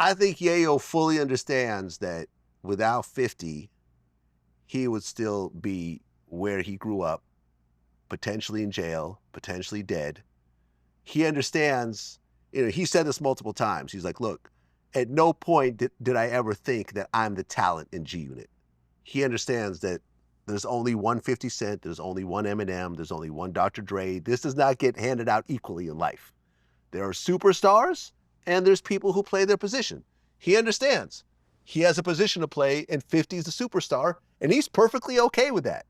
I think Yayo fully understands that without 50, he would still be where he grew up, potentially in jail, potentially dead. He understands, he said this multiple times. He's like, look, at no point did I ever think that I'm the talent in G Unit. He understands that there's only one 50 Cent, there's only one Eminem, there's only one Dr. Dre. This does not get handed out equally in life. There are superstars and there's people who play their position. He understands. He has a position to play and 50 is the superstar and he's perfectly okay with that.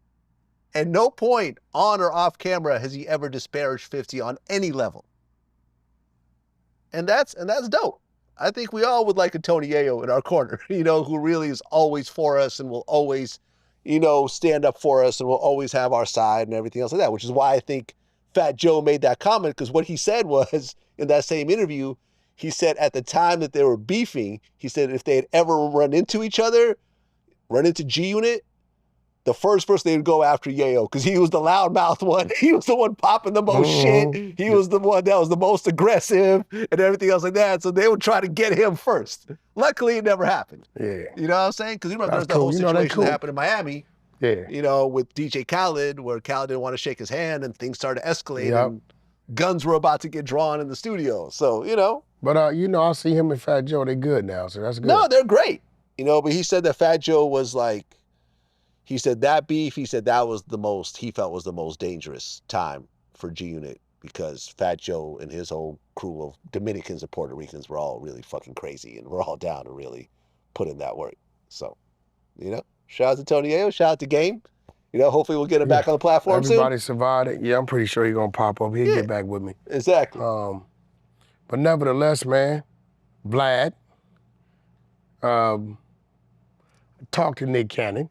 At no point on or off camera has he ever disparaged 50 on any level. And that's dope. I think we all would like a Tony Yayo in our corner, who really is always for us and will always, stand up for us and will always have our side and everything else like that, which is why I think Fat Joe made that comment, because what he said was, in that same interview, he said at the time that they were beefing, he said if they had ever run into each other, run into G Unit, the first person they would go after Yayo, because he was the loudmouth one. He was the one popping the most shit. He was the one that was the most aggressive and everything else like that. So they would try to get him first. Luckily, it never happened. Yeah. You know what I'm saying? Because there's the whole situation that happened in Miami. Yeah. With DJ Khaled, where Khaled didn't want to shake his hand and things started to escalate and guns were about to get drawn in the studio. So, But, I see him and Fat Joe, they're good now, so that's good. No, they're great. But he said that Fat Joe was like, he said that beef, he said that was he felt was the most dangerous time for G Unit because Fat Joe and his whole crew of Dominicans and Puerto Ricans were all really fucking crazy and we're all down to really put in that work. So, shout out to Tony Yayo, shout out to Game. Hopefully we'll get him back on the platform soon. Everybody survived it. Yeah, I'm pretty sure he's going to pop up. He'll get back with me. Exactly. But nevertheless, man, Vlad, talk to Nick Cannon.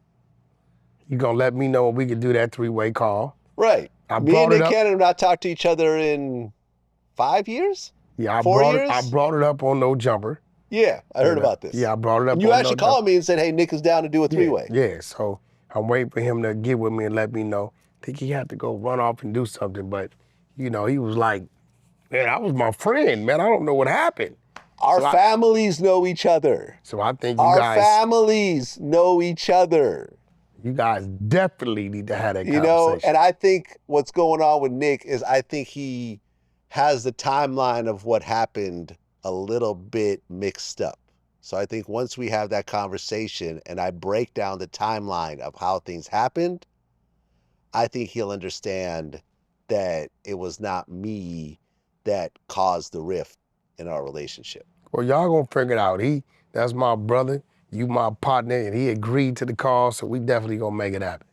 You gonna let me know when we can do that 3-way call. Right. Me and Nick Cannon have not talked to each other in 5 years? Yeah, I 4 years? I brought it up on No Jumper. Yeah, I heard about this. Yeah, I brought it up. And you actually called me and said, hey, Nick is down to do a 3-way. Yeah, so I'm waiting for him to get with me and let me know. I think he had to go run off and do something, but, he was like, man, that was my friend, man. I don't know what happened. Our families know each other. So I think Our families know each other. You guys definitely need to have that conversation. And I think what's going on with Nick is I think he has the timeline of what happened a little bit mixed up. So I think once we have that conversation and I break down the timeline of how things happened, I think he'll understand that it was not me that caused the rift in our relationship. Well, y'all gonna figure it out. That's my brother. You my partner, and he agreed to the call, so we definitely gonna make it happen.